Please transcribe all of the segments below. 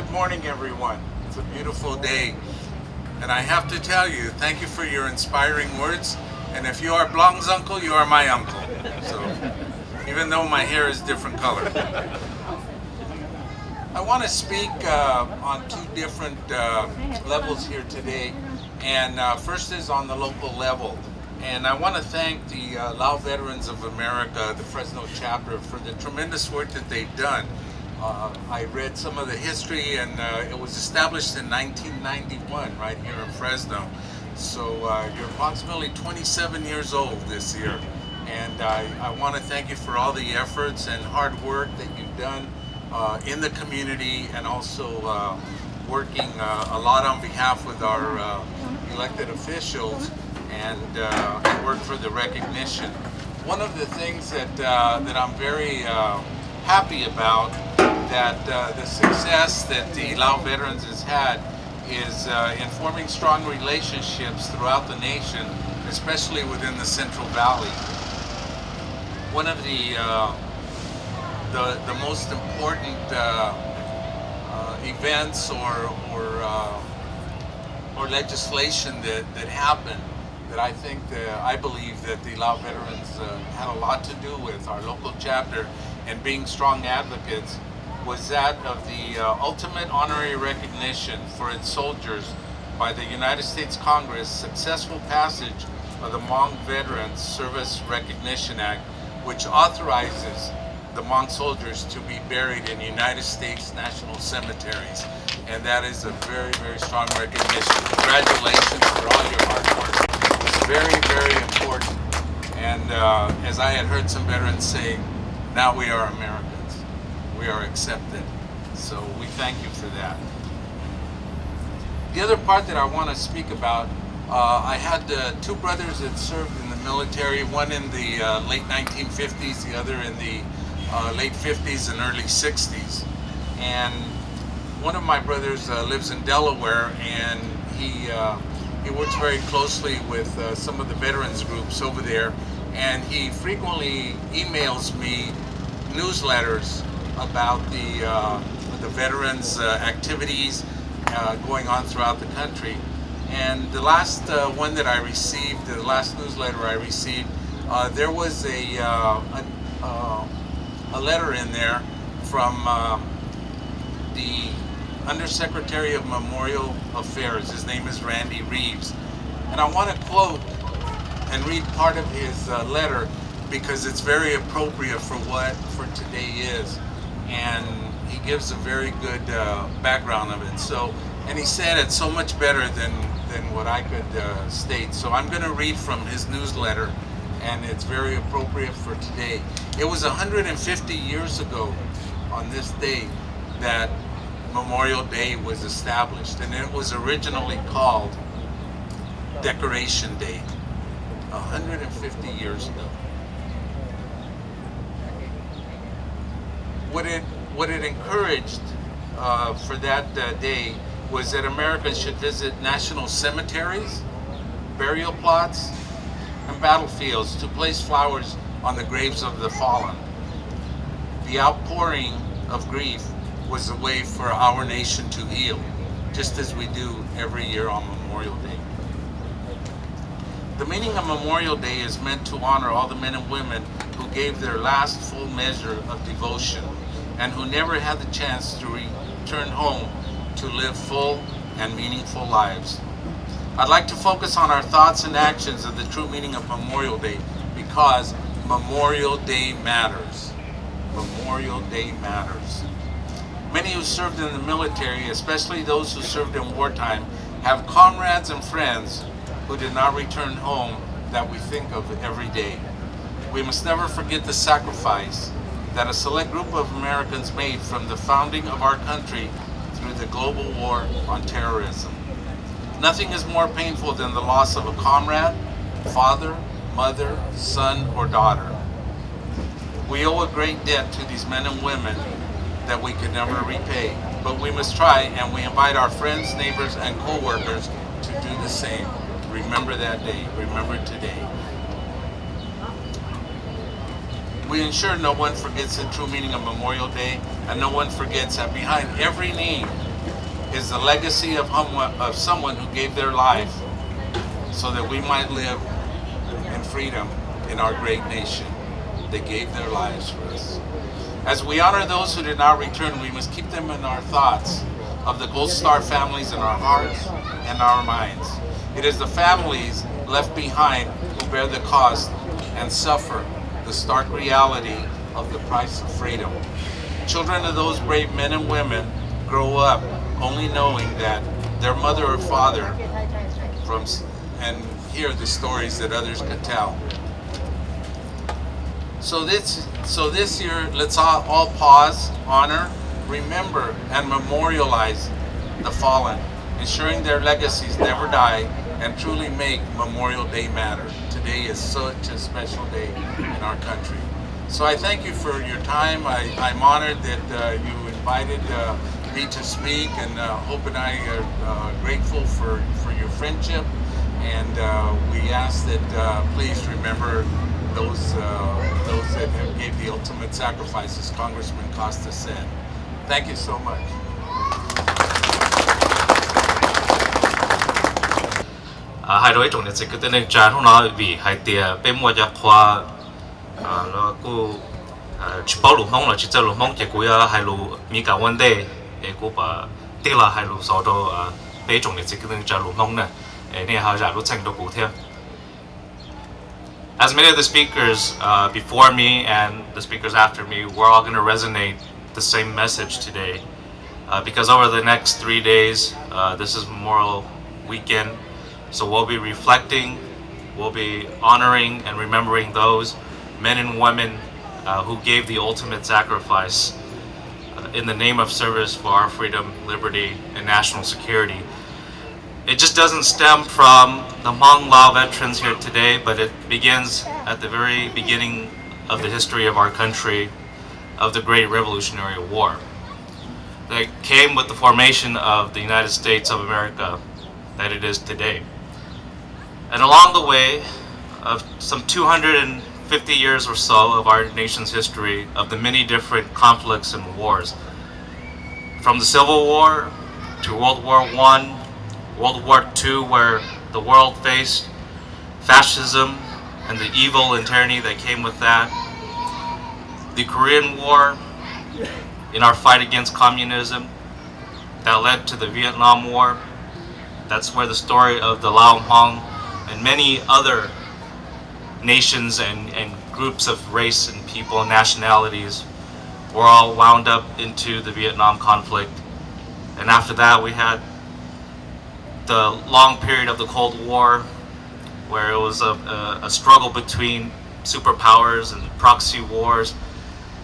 Good morning, everyone. It's a beautiful day. And I have to tell you, thank you for your inspiring words. And if you are Blanc's uncle, you are my uncle. So, even though my hair is different color. I want to speak on two different levels here today. And first is on the local level. And I want to thank the Lao Veterans of America, the Fresno chapter, for the tremendous work that they've done. I read some of the history, and it was established in 1991 right here in Fresno. So you're approximately 27 years old this year. And I want to thank you for all the efforts and hard work that you've done in the community, and also working a lot on behalf with our elected officials, and work for the recognition. One of the things that I'm very happy about, that the success that the Lao Veterans has had is in forming strong relationships throughout the nation, especially within the Central Valley. One of the most important events or legislation that happened, that I think I believe that the Lao Veterans had a lot to do with, our local chapter, and being strong advocates, was that of the ultimate honorary recognition for its soldiers by the United States Congress, successful passage of the Hmong Veterans Service Recognition Act, which authorizes the Hmong soldiers to be buried in United States national cemeteries. And that is a very, very strong recognition. Congratulations for all your hard work. It's very, very important. And as I had heard some veterans say, now we are Americans. We are accepted. So we thank you for that. The other part that I want to speak about, I had two brothers that served in the military, one in the late 1950s, the other in the late 50s and early 60s. And one of my brothers lives in Delaware, and he works very closely with some of the veterans groups over there, and he frequently emails me newsletters about the veterans activities going on throughout the country. And the last one that I received, the last newsletter I received, there was a letter in there from the Undersecretary of Memorial Affairs. His name is Randy Reeves. And I want to quote and read part of his letter, because it's very appropriate for what today is. And he gives a very good background of it. So, and he said it so much better than what I could state. So I'm going to read from his newsletter, and it's very appropriate for today. It was 150 years ago on this day that Memorial Day was established, and it was originally called Decoration Day. 150 years ago. What it encouraged for that day was that Americans should visit national cemeteries, burial plots, and battlefields to place flowers on the graves of the fallen. The outpouring of grief was a way for our nation to heal, just as we do every year on Memorial Day. The meaning of Memorial Day is meant to honor all the men and women who gave their last full measure of devotion, and who never had the chance to return home to live full and meaningful lives. I'd like to focus on our thoughts and actions of the true meaning of Memorial Day, because Memorial Day matters. Memorial Day matters. Many who served in the military, especially those who served in wartime, have comrades and friends who did not return home that we think of every day. We must never forget the sacrifice that a select group of Americans made from the founding of our country through the global war on terrorism. Nothing is more painful than the loss of a comrade, father, mother, son, or daughter. We owe a great debt to these men and women that we could never repay, but we must try, and we invite our friends, neighbors, and co-workers to do the same. Remember that day. Remember today. We ensure no one forgets the true meaning of Memorial Day, and no one forgets that behind every name is the legacy of someone who gave their life so that we might live in freedom in our great nation. They gave their lives for us. As we honor those who did not return, we must keep them in our thoughts of the Gold Star families in our hearts and our minds. It is the families left behind who bear the cost and suffer the stark reality of the price of freedom. Children of those brave men and women grow up only knowing that their mother or father and hear the stories that others could tell. So this year, let's all pause, honor, remember, and memorialize the fallen, ensuring their legacies never die and truly make Memorial Day matter. Today is such a special day in our country. So I thank you for your time. I'm honored that you invited me to speak, and Hope and I are grateful for your friendship. And we ask that please remember those that gave the ultimate sacrifice, as Congressman Costa said. Thank you so much. Hai đối trọng sẽ cứ tên tràn không nói vì hai tia bên mua cho khoa nó cô chỉ bảo lùm mong là chỉ cho lùm mong chỉ cô hai lù mi cả vấn đề để cô bà tiếc là hai lù sau đó bên trọng sẽ cứ tên tràn lùm mong nè nên hai giả lù thành đồ cụ thêm. As many of the speakers before me and the speakers after me, we're all going to resonate the same message today, because over the next 3 days, this is Memorial Weekend. So we'll be reflecting, we'll be honoring and remembering those men and women who gave the ultimate sacrifice in the name of service for our freedom, liberty, and national security. It just doesn't stem from the Hmong Lao veterans here today, but it begins at the very beginning of the history of our country, of the Great Revolutionary War. That came with the formation of the United States of America that it is today. And along the way of some 250 years or so of our nation's history, of the many different conflicts and wars, from the Civil War to World War I, World War II, where the world faced fascism and the evil and tyranny that came with that, the Korean War, in our fight against communism, that led to the Vietnam War. That's where the story of the Lao Hmong and many other nations and groups of race and people and nationalities were all wound up into the Vietnam conflict. And after that, we had the long period of the Cold War, where it was a struggle between superpowers and proxy wars,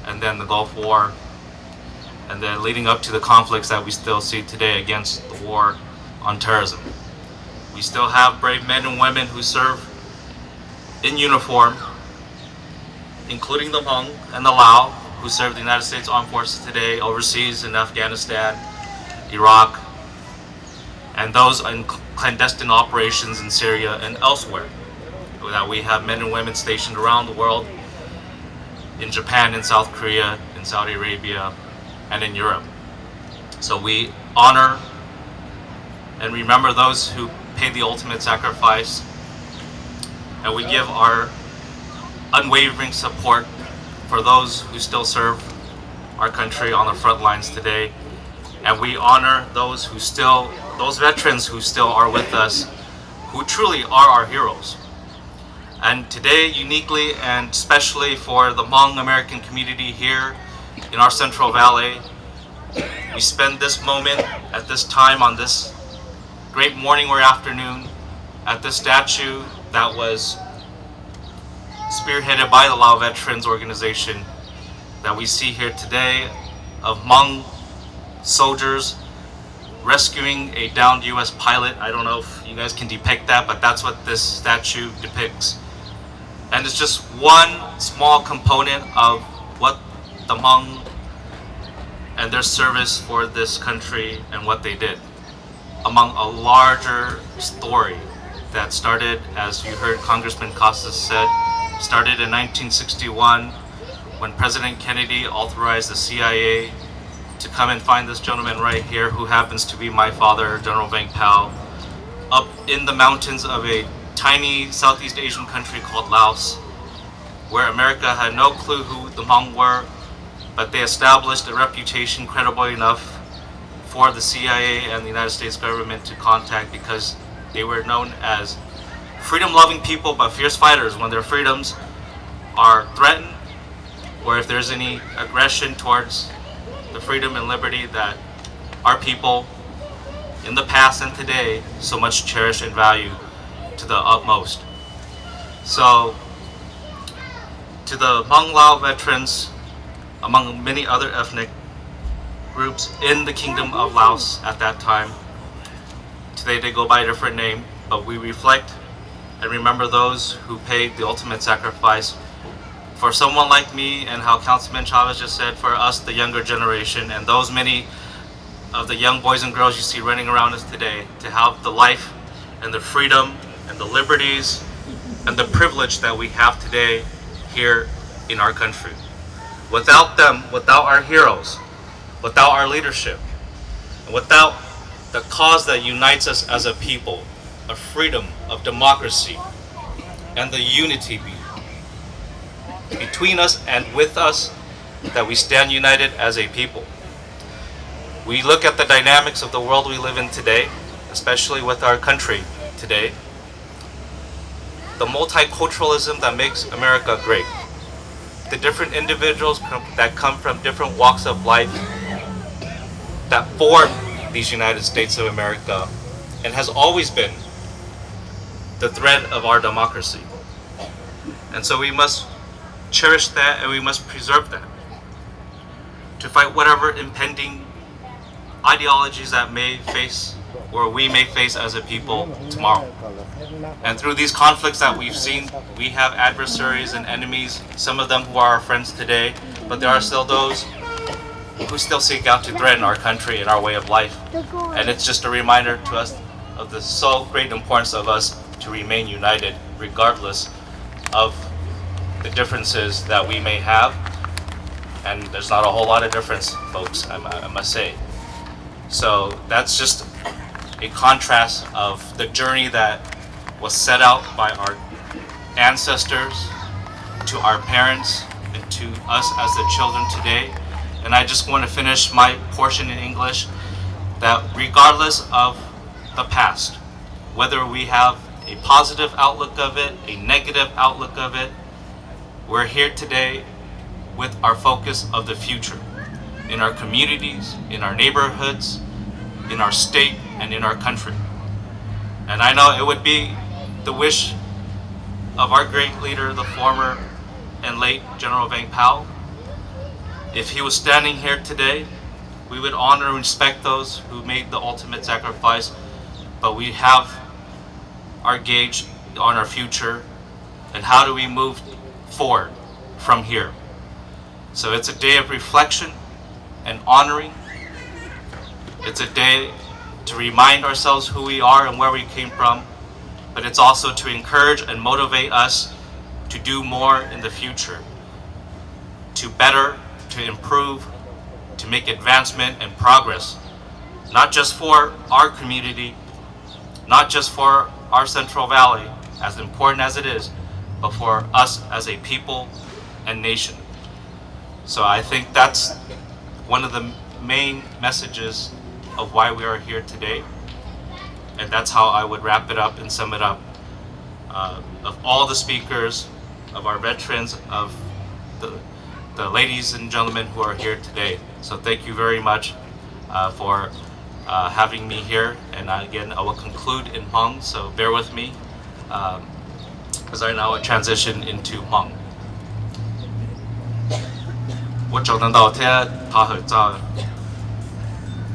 and then the Gulf War, and then leading up to the conflicts that we still see today against the war on terrorism. We still have brave men and women who serve in uniform, including the Hmong and the Lao, who serve the United States Armed Forces today overseas in Afghanistan, Iraq, and those in clandestine operations in Syria and elsewhere. That we have men and women stationed around the world, in Japan, in South Korea, in Saudi Arabia, and in Europe. So we honor and remember those who paid the ultimate sacrifice, and we give our unwavering support for those who still serve our country on the front lines today. And we honor those veterans who still are with us, who truly are our heroes. And today, uniquely and especially for the Hmong American community here in our Central Valley, we spend this moment at this time on this great morning or afternoon at this statue that was spearheaded by the Lao Veterans Organization that we see here today, of Hmong soldiers rescuing a downed U.S. pilot. I don't know if you guys can depict that, but that's what this statue depicts. And it's just one small component of what the Hmong and their service for this country and what they did, among a larger story that started, as you heard Congressman Costas said, started in 1961 when President Kennedy authorized the CIA to come and find this gentleman right here, who happens to be my father, General Vang Pao, up in the mountains of a tiny Southeast Asian country called Laos, where America had no clue who the Hmong were, but they established a reputation credible enough for the CIA and the United States government to contact, because they were known as freedom-loving people but fierce fighters when their freedoms are threatened, or if there's any aggression towards the freedom and liberty that our people in the past and today so much cherish and value to the utmost. So, to the Hmong Lao veterans, among many other ethnic groups in the Kingdom of Laos at that time, today they go by a different name, but we reflect and remember those who paid the ultimate sacrifice for someone like me, and how Councilman Chavez just said, for us, the younger generation, and those many of the young boys and girls you see running around us today, to have the life and the freedom and the liberties and the privilege that we have today here in our country. Without them, without our heroes, without our leadership, and without the cause that unites us as a people, of freedom, of democracy, and the unity between us and with us, that we stand united as a people. We look at the dynamics of the world we live in today, especially with our country today, the multiculturalism that makes America great, the different individuals that come from different walks of life that form these United States of America, and has always been the thread of our democracy. And so we must cherish that, and we must preserve that, to fight whatever impending ideologies that may face, or we may face as a people tomorrow. And through these conflicts that we've seen, we have adversaries and enemies, some of them who are our friends today, but there are still those who still seek out to threaten our country and our way of life. And it's just a reminder to us of the so great importance of us to remain united, regardless of the differences that we may have. And there's not a whole lot of difference, folks, I must say. So that's just a contrast of the journey that was set out by our ancestors to our parents and to us as the children today. And I just want to finish my portion in English, that regardless of the past, whether we have a positive outlook of it, a negative outlook of it, we're here today with our focus of the future, in our communities, in our neighborhoods, in our state, and in our country. And I know it would be the wish of our great leader, the former and late General Vang Pao. If he was standing here today, we would honor and respect those who made the ultimate sacrifice, but we have our gauge on our future and how do we move forward from here. So it's a day of reflection and honoring. It's a day to remind ourselves who we are and where we came from, but it's also to encourage and motivate us to do more in the future, to better, to improve, to make advancement and progress, not just for our community, not just for our Central Valley, as important as it is, but for us as a people and nation. So I think that's one of the main messages of why we are here today. And that's how I would wrap it up and sum it up. Of all the speakers, of our veterans, of the ladies and gentlemen who are here today. So thank you very much for having me here. And again, I will conclude in Hmong, so bear with me as I now transition into Hmong. 我找得到他合照，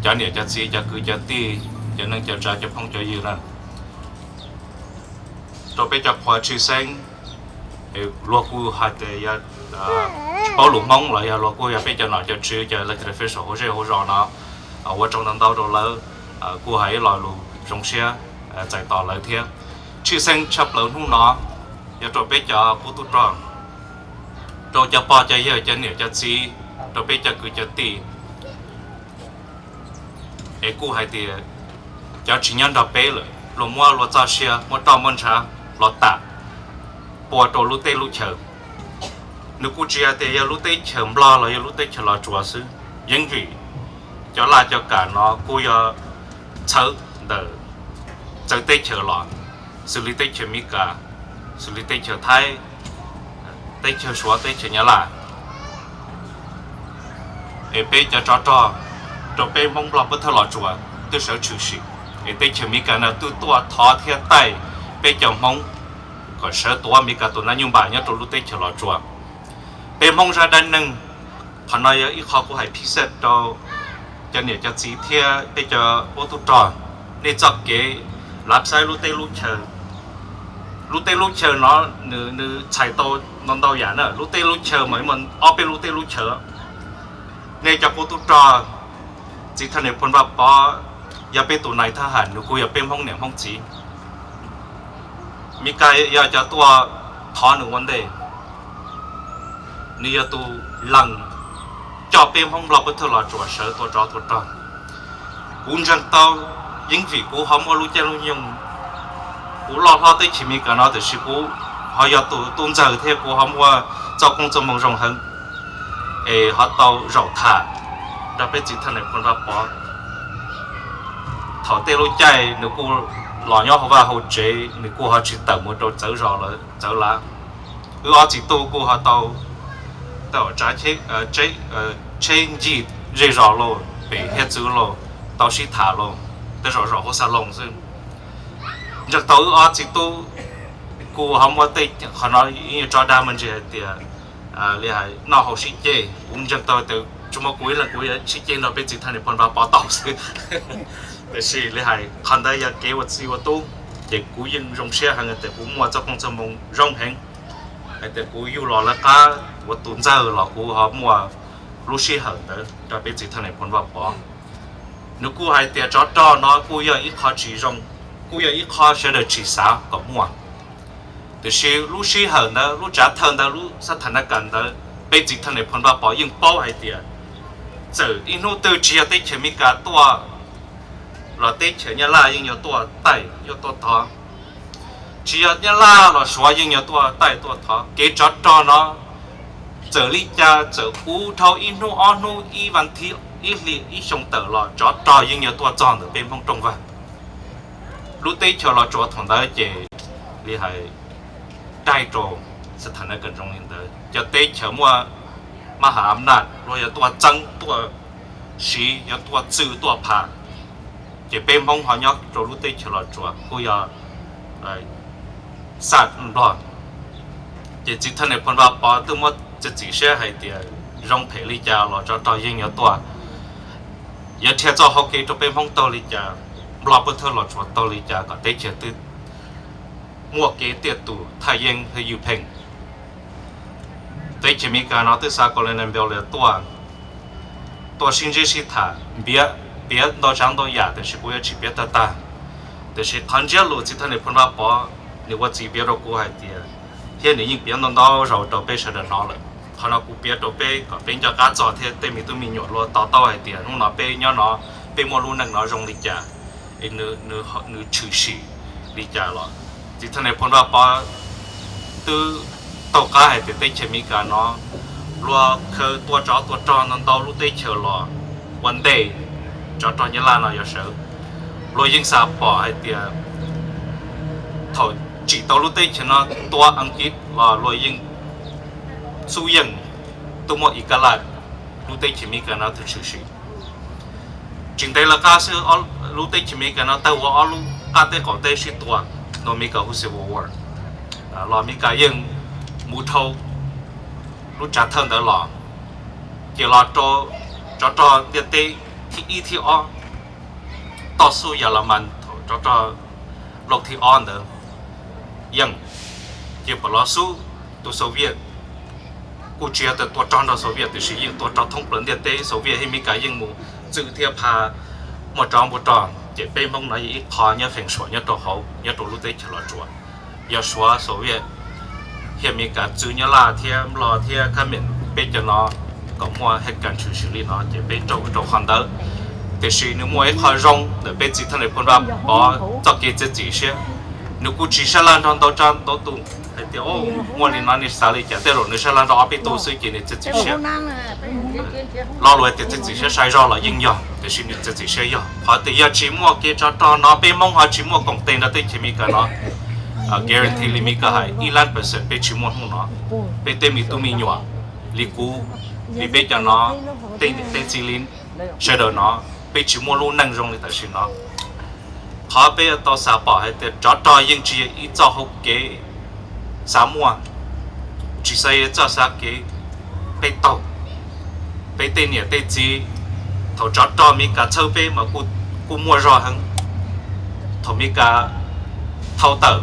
今年就只就佢就啲，就能就就碰咗要啦。ตัวไปจากพอชื่อเซ็งลูกกูหัดยา包龙蒙了呀，ลูกกู要ไปจาก哪就ชื่อจะเล็ก的 official 好似好热闹，我找得到咗啦，กู喺來路中些在ต่อเลยเที่ยชื่อเซ็งชับเหล่าทุ่งน้อยาตัวไปจากผู้ตุตรอง ตัวจะพอใจเยอะจะเหนียวจะซีตัวไปจะคือจะตี ai cú hay thì cho chỉ nhân đào bé rồi lúc mua lúc cho xe mua tàu mua trả lúc tạ bỏ đồ lúc tây lúc chờ nếu cú chia thì giờ lúc tây chờ lo là giờ lúc tây chờ lo chùa sư những vị cho là cho cả nó cú giờ chờ đợi chờ tây chờ lo xử lý tây chờ mi cả xử lý tây chờ thái tây chờ xóa tây chờ nhà là ai bé cho bé mong lo bất thở lo chùa tôi sợ chịu sự ai tây chờ mi cả nào tôi tua thọ thiệt tay bé chồng mong còn sợ tua mi cả tôi nói nhung bài nhớ tôi lúc tây chờ lo chùa bé mong ra đan nâng họ nói ít khó của hải phi set cho nên cho chỉ thiệt bé cho ô tô tròn nên cho cái làm sai lúc tây lúc chờ nó nữ chạy tàu non tàu giả nữa lúc tây lúc chờ mấy mình ở bên lúc tây lúc chờ nên cho cô tu trò chỉ thân này phân bạc bỏ giờ bên tụ này tha hẳn nữ cô giờ bên phong niệm phong chỉ mi cái giờ cho tua thọ nữ vấn đề nếu tu lằng cho bên phong lọc bất thở là chùa sở tu trò cũng chẳng tao những vị cũ không có lúc chơi lúc nhung cũ lo lo tới chỉ mi cái nó thì sư cũ họ giờ tu tôn giờ thế cũ không qua cho công cho mong rộng hơn họ tàu rau thả đặc biệt chỉ thân này con bỏ thọ tê lối chạy nếu cô lò nhỏ họ vào hậu chế nếu cô họ chỉ tận một đồ chở rau là chở lá họ chỉ tu cô họ tàu trái chế gì rơi rau luôn bị hết chữ luôn tàu chỉ thả luôn tới rau họ xả lông chứ chắc tàu họ chỉ tu cô không có tê họ nói như cho đa mình chỉ thì liền hay nó học sĩ chế cũng chẳng tôi từ chúng ta cuối sĩ chế nó bên chỉ thành phần vào bỏ tàu chứ để sĩ liền hay còn đây là kế hoạch siêu tu để cuối dân rong xe hàng để cũng mua cho công cho mong rong hàng để cuối yêu là cá vật tuần giờ là cuối họ mua lúc xe hàng đấy cho bên chỉ thành phần vào bỏ nếu cuối hay để cho nó cuối giờ ít khó chỉ rong cuối giờ ít khó sẽ được chỉ sao có mua thì sự lúc sĩ hở đó lúc trả thân đó lúc sát thành nó cần đó bây giờ thân này phần ba bỏ những bao hay tiền giờ in nô từ chia tới chơi mi cả tua là tới chơi nhà la những nhiều tua tay nhiều tua thọ chia nhà la là xóa những nhiều tua tay tua thọ kế cho nó giờ lý cha giờ u thâu in nô on nô y văn thi y li y sông tờ là cho những nhiều tua tròn ở bên phong trong vậy lúc tới chơi là cho thằng đó chơi đi hay đại tròสถานการณ์ตรงนี้จะเตะเฉยว่ามหาอำนาจเราจะตัวจังตัวสีจะตัวจืดตัวผ่าจะเป็นมองหันยักษ์เรารู้เตะเฉยจัวกูอยากสัตว์รอดจะจิตท่านในพนว่าปอตัวมันจะจีเสียให้เดียร้องเพลงลิจาเราจะต่อยิงอย่าตัวอย่าเทียบจอฮอกกี้จะเป็นมองตัวลิจาเราเพื่อเธอเราชวนตัวลิจาก็เตะเฉยตื้อมัวเกเตียตูไทยยังให้อยู่เพ่งแต่จะมีการเอาตัวสากลในเบลเลตัวสิ่งที่สิท่าเบียดเราจังตัวอยากแต่สิกูอยากจีเบียดตาแต่สิทันเจ้าลูกที่ท่านในพูดว่าปอนี่ว่าจีเบียดเรากูให้เดียเฮียนี่ยิ่งเบียดเราเราตัวเป้เสด็จน้อเลยพอเรากูเบียดตัวเป้ก็เป็นจากการจอดเทียเต็มมีตัวมีหยดรัวต่อให้เดียนุ่งเราเป้ย้อนเราเป้มัวรู้นักเราจงลิจ่าไอ้เนื้อชื่อสีลิจ่าหรอที่ท่านในพูดว่าปอตัวtàu cá hay thì tây chơi mi cả nó lo khơi tua chó nó tàu lúc tây chờ lo vấn đề chó như là nó sợ lo những sao bỏ hay thì thôi chỉ tàu lúc tây chờ nó tua ăn ít và lo những su yên tôi muốn ít cái là lúc tây chơi mi cả nó thực sự chính đây là cá sư lúc tây chơi mi cả nó tàu ở lúc cá tây còn tây sĩ tua nó mi cả hút sẽ vô lo mi cả yên mù thâu lúc trả thân đó là chỉ là cho địa tây thì thì onต่อสู้เยอรมันchoลงที่ออนเด้อยังเกี่ยวกับสู้ตัวโซเวียตกูเชื่อแต่ตัวจอนตัวโซเวียตตัวสิยิงตัวจอนท่องเปลี่ยนเดียเต้โซเวียตให้มีการยิงหมู่จื้อเทียบพาหมดจอนบ่จอนเจ็บเป็นพวกนั้นอีกคอเนี่ยเพ่งสวยเนี่ยตัวเขาเนี่ยตัวรู้ได้ฉลาดจั่วอย่าชัวโซเวียตเฮียมีการจื้อเนี่ยล่าเทียมรอเทียข้าเหม็นเป็นจะนอก็มัวเหตุการณ์ชุลมุนเนาะเจ็บเป็นโจคันเด้อ แต่สินึกมัวไอ้ข้ารงเดี๋ยวเป็นจิตท่านเลยพูดว่าบ่จะเกิดจะจีเสียนึกกูจีเชลันตอนโตจันโตตุไอ้เดี๋ยวมัวนี่นั่นนี่สาลิจะแต่เรานึกเชลันเราเอาไปตัวซื้อกินจะจีเสียเราเลยจะจีเสียใช้รอละยิ่งยอแต่สินึกจะจีเสียยอพอแต่ยาจีมัวเกิดจะตอนน้อเป็นมองหาจีมัวกงเต็นแล้วแต่จีมีกันเนาะguarantee ลิมิก็ให้1,000,000%เป็นชิมวนหูเนาะเป็นเต็มมีตุ้มีหยวลิกูลิเบจเนาะเต็มซีลินเชดเนาะเป็นชิมวนรู้นั่งรงเลยแต่ชิเนาะเขาเป็นตัวสาปให้แต่จอดยังจีอีเจ้าหกเกสามวันจีใส่เจ้าสักเกเป็นโตเป็นเต็มเนี่ยเต็มจีเขาจอดมีการเช่าเป็นมากูมัวรอหังเขามีการเท่าเติม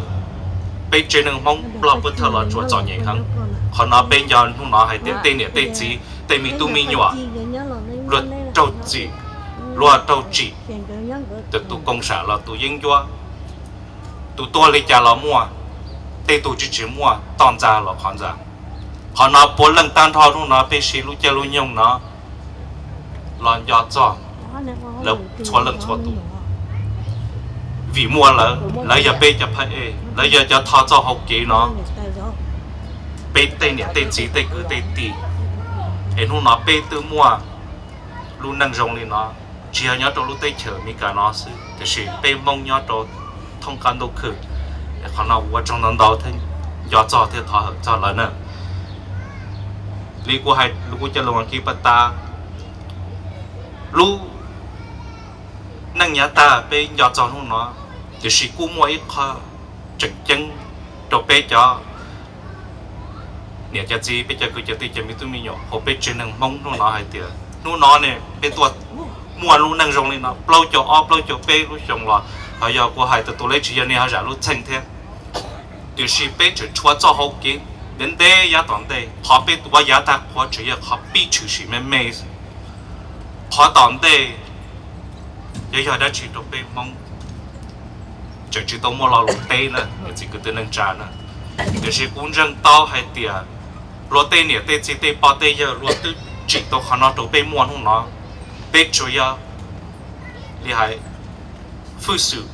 被这能梦老不特了做造银行，可能被人弄拿还得对呢对子对米都米nhỏ，落周子落周子，得都工厂了都应用，都多了家了么，对都只么当家了看着，可能不能单套弄拿被谁路家路用拿，乱压榨，了错人错都。vì mua là giờ bây giờ phải là giờ thao cho học kỹ nó bây tay này tay chỉ tay cứ tay tì em hôm nó bây từ mua luôn năng rong lên nó chỉ nhớ trong lúc tay chờ mi cả nó sự thì sự bây mong nhớ trong thông can đâu khử còn nào qua trong năm đầu thì giờ cho thì thọ cho lại nữa lý của hai lúc của chân lòng kia bắt ta lúc năng nhớ ta bây giờ cho nó thì sĩ cú mua ít kho trực chân đầu bê cho nè cho gì bây giờ cứ cho tiền cho mi tôi mi nhỏ họ bê trên năng mông nó hay tiền nó nè bê tuột mua luôn năng rong lên nó lâu cho off lâu cho bê lúc rong là họ giờ của hai tụi lấy chỉ này họ trả lúc thành thế thì sĩ bê chỉ chua cho họ kia đến đây giá toàn đây họ bê tụi giá ta họ chỉ họ bị chịu sĩ mê mê họ toàn đây giờ đã chỉ đầu bê mông chỉ tao mua lò lụt tê nữa, chỉ cứ tên nâng trà nữa. Cái gì cũng răng tao hay tiệt, lụt tê nè tê chỉ tê bao tê giờ lụt tê chỉ tao khả năng tao bê mua không nó, bê chủ yếu, li hay, phu sự,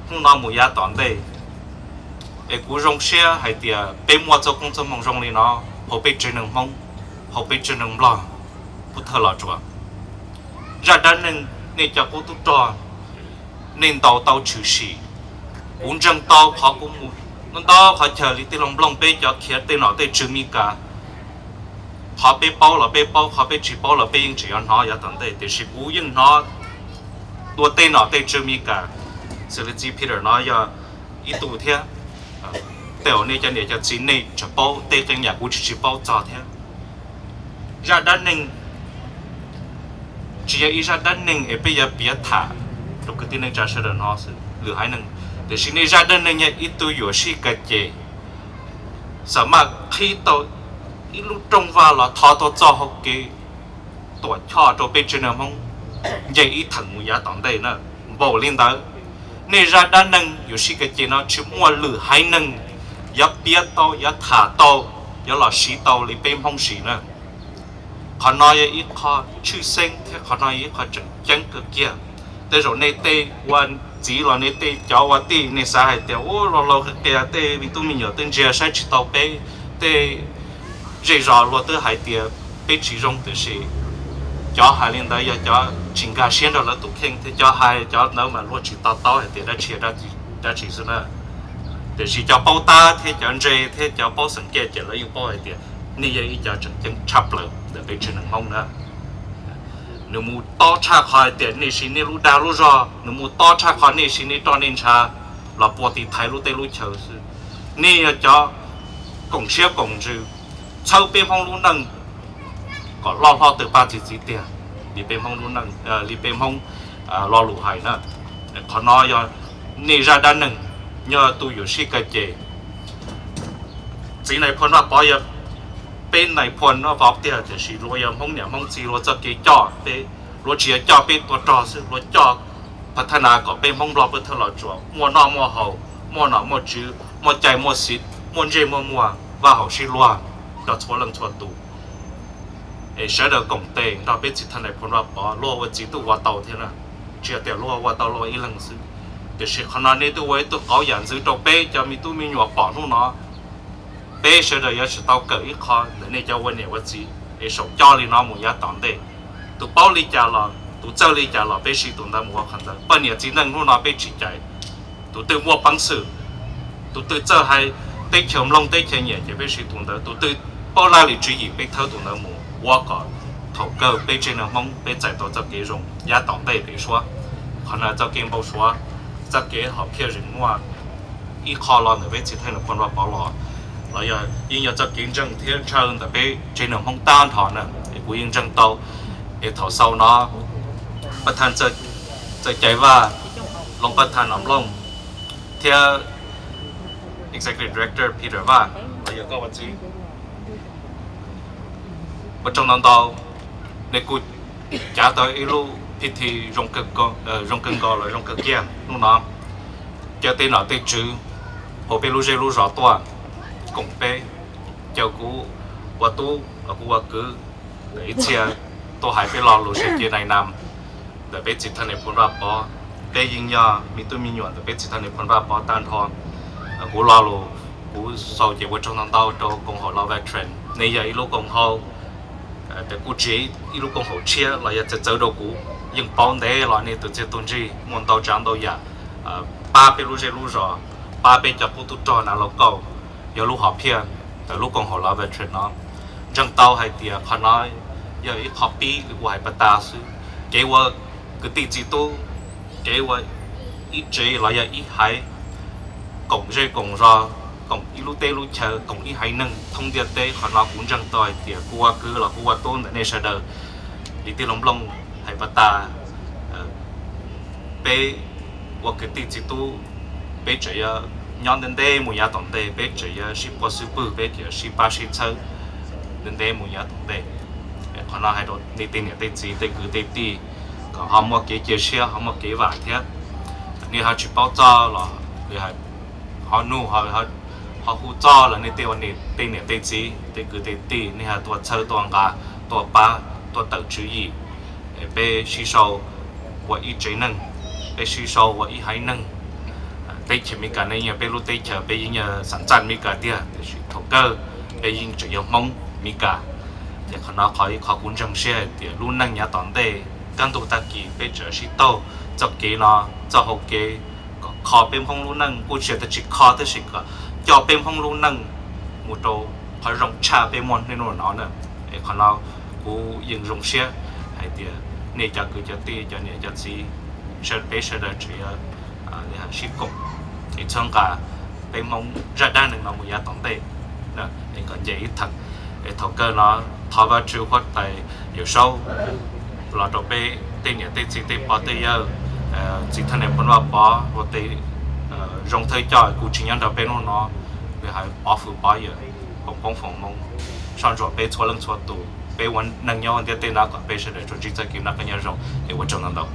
không nó mua giá toàn đây. Cái cú rong xe hay tiệt, bê mua cho công ty mong rong li nó, họ bê trên nâng mong, họ bê trên nâng lò, bút thơ lò chùa. Ra đan nâng nên cho cô tụt trò, nên tao chịu xì. Uống răng to khó cũng mù nó to khó chờ lý tê lòng bê cho kia tê nọ tê trừ mi cả khó bê bao là bê bao khó bê chỉ bao là bê yên chỉ ăn nó ya tận đây để chỉ cú yên nó đua tê nọ tê trừ mi cả xử lý chi Peter nó ya ít tụ thế tiểu này cho này cho chín này cho bao tê cái nhà cú chỉ bao cho thế ra đan nình chỉ là ra đan nình ở bây giờ bía thả lúc cái tin này trả sẽ được nó sự lừa hai nình để xin ra đơn này nhé ít tôi vừa xí cái gì sao mà khi tôi ít lúc trong vào là thọ cho học kỳ tuổi cho bên trên nào không vậy ít thằng người giá tận đây nữa bầu lên tới nên ra đơn này vừa xí cái gì nó chỉ mua lử hai nâng giá biết to giá thả to giá là xí to thì bên không xí nữa còn nói ít khó chữ sinh thế còn nói ít khó chân cực kiaแต่เราในเตวันจีเราในเตเจ้าวันตีในสายเดียวโอ้เราแกเตวิตุมีเยอะตั้งเจ้าใช้ชิตเอาไปเตเจเราเราเตหายเดียวไปจีรงตัวสิเจ้าหายเรื่องใดอย่าเจ้าจิงกาเชียนเราแล้วตุกเข่งที่เจ้าหายเจ้าเนื้อมันเราจิตต่อหายเดียวได้เชียได้จีสุนัขแต่สิเจ้าเป้าตาที่เจ้าเจที่เจ้าเป้าสังเกตเจ้าแล้วอยู่เป้าหายเดียวนี่ยังอีเจ้าจังชับเลยเดี๋ยวไปเจอหนึ่งห้องนะnếu mu to cha khai tiền này xin này lu đào lu rò nếu mu to cha khai này xin này cho nên cha là bỏ thì thái lu tây lu chờ sự này cho cổng xếp cổng trừ sau bên phong lu nâng có lo từ ba chỉ tiền đi bên phong lu nâng đi bên phong lo lụ hải nữa còn nói do này ra đan nâng nhờ tôiอยู่ที่cái gì chỉ này phong là bỏ giờ bên này phun nó vào tiền thì chỉ lo yếm không nhảm không chỉ lo cho cái chọ bên lo chỉ chọ bênตัวจอซึ่งloจอพัฒนาก็เป็นห้องรอเป็นทลายจั่วมัวนอมัวเห่ามัวหนอมัวจื้อมัวใจมัวสิทธิ์มัวเจมัวว่าเห่าชิลัวเราชัวร์ลังชัวร์ตูเอเชเดอร์กงเตงเราเป็นจิตทันในพลว่าปอโลว่าจิตตัวเต่าเท่านั้น chia tiền lúa qua tàu lúa ít lần xứ để sẽ khả năng này tôi với tôi có nhận giữ trong bé cho mình tôi mình nhỏ bỏ luôn nó bé sẽ được sẽ tao cỡ ít khó để này cho vấn đề vật gì để sống cho đi nó một giá tạm đây tôi bao lý trả là tôi chơi lý trả là bé sĩ tôi đã mua khăn đó bao nhiêu chỉ năng luôn nó bé chỉ chạy tôi tự mua bằng sự tôi tự chơi hay tết chồng long tết chồng nhẹ thì bé sĩ tôi tự bao la lý chú ý bé thâu tôi đã mua qua cả thầu cơ bé trên là mong bé chạy到这几种也当地比说可能这间包说这几好骗人话一靠了那边只听了半话包了แล้วยิ่งอยากจะกินจังเที่ยงเชิงแต่ไปเจนห้องต้านถอนน่ะไอ้กูยิ่งจังโตไอ้ถอเศร้าเนาะประธานจะใจว่าลงประธานน้ำลงเที่ย executive director Peter ว่าแล้วอยากก็ว่าจีประจงนั้นโตในกูจะต่อไอ้ลูกพิธีรงกึกก็รงกึ่งก็เลยรงกึกเกี้ยนลูกน้องจะตีหน่อยตีจื้อผมไปรู้ใจรู้rõตัวcùng bé cho cú qua tu ở cú qua cứ để chia tôi hãy phải lo lụt chuyện này nằm để bé chỉ thân này phun ra bỏ bé yên nhờ mi tôi mi nhuận để bé chỉ thân này phun ra bỏ tan thon cú lo lụt cú sau chỉ qua trong thằng tao cho công hội lo veteran này giờ lúc công hội để cú chỉ lúc công hội chia là giờจะเจอ đâu cú nhưng bao đấy là này từ từ tuần gì muốn tao chẳng đâu giờ ba bé lúc rõ ba bé cho cú tụt tròn là lâu cầu giờ lúc học phiềnแต่ลูกกองหัวเราเวทเทรนเนาะจังเต้าให้เตียขน้อยgiờ ít học pi cái của hai bắt ta sư cáiว่าcái tỷ chỉ tu cáiว่าít chế là giờ ít hay cộng dây cộng ra cộng ít lúc tê lúc chờ cộng ít hay nâng thông điệp tê khả năng cũngจังต่อยเตียกูว่าคือlàกูว่าต้นในเสด็จđi tiêu lồng lồng hai bắt ta béว่าcái tỷ chỉ tu bé chế nhóm đến đây một nhà tổng đề bé chỉ ship qua super bé chỉ ship ba ship chơi đến đây một nhà tổng đề còn là hai đội đi tiền để gì để cứ để đi còn họ mua cái chia sẻ họ mua cái vải thếนี่họ chỉ bao cho làนี่họ nu họ hỗ trợ làนี่tiêu này tiền để gì để cứ để điนี่họตัวchơiตัวงาตัวปลาตัวเต่า注意bé吸收我一技能bé吸收我一还能tết chỉ mình cả này nhà bé lúc tết chờ bé những sản sản mình cả tia để thổ cơ bé những chỉ dùng mong mình cả để khả năng khó cũng trong xe để luôn năng nhà toàn đề căn tụ ta kỳ bé chờ sĩ tàu cho kế nó cho hậu kế khó bên phong luôn năng cô chỉ chỉ khó tới sĩ cả cho bên phong luôn năng một đồ phải rong cha bên mòn nên nó nữa để khả năng cô dừng rong xe hay tia này cho cứ cho tia cho này cho gì sẽ bé sẽ được chỉ để hàng ship cùng thì trong cả bên mong ra đa được nó một giá tổng tiền nè thì còn dễ thật để thầu cơ nó thao vào chiều khoát tại nhiều sâu là đồ bê tiền nhà tiền chỉ tiền bỏ tiền giờ chỉ thân em muốn vào bỏ và tiền rong thời cho cụ chỉ nhận đầu bên nó để hay bỏ phụ bỏ giờ bóng phòng mong sang rồi bê xóa lưng xóa tủ bêวันnăng nhau anh tiền nào còn bê sẽ để cho chỉ cho kiếm nó cái nhà rong đểวันtrong năm đầu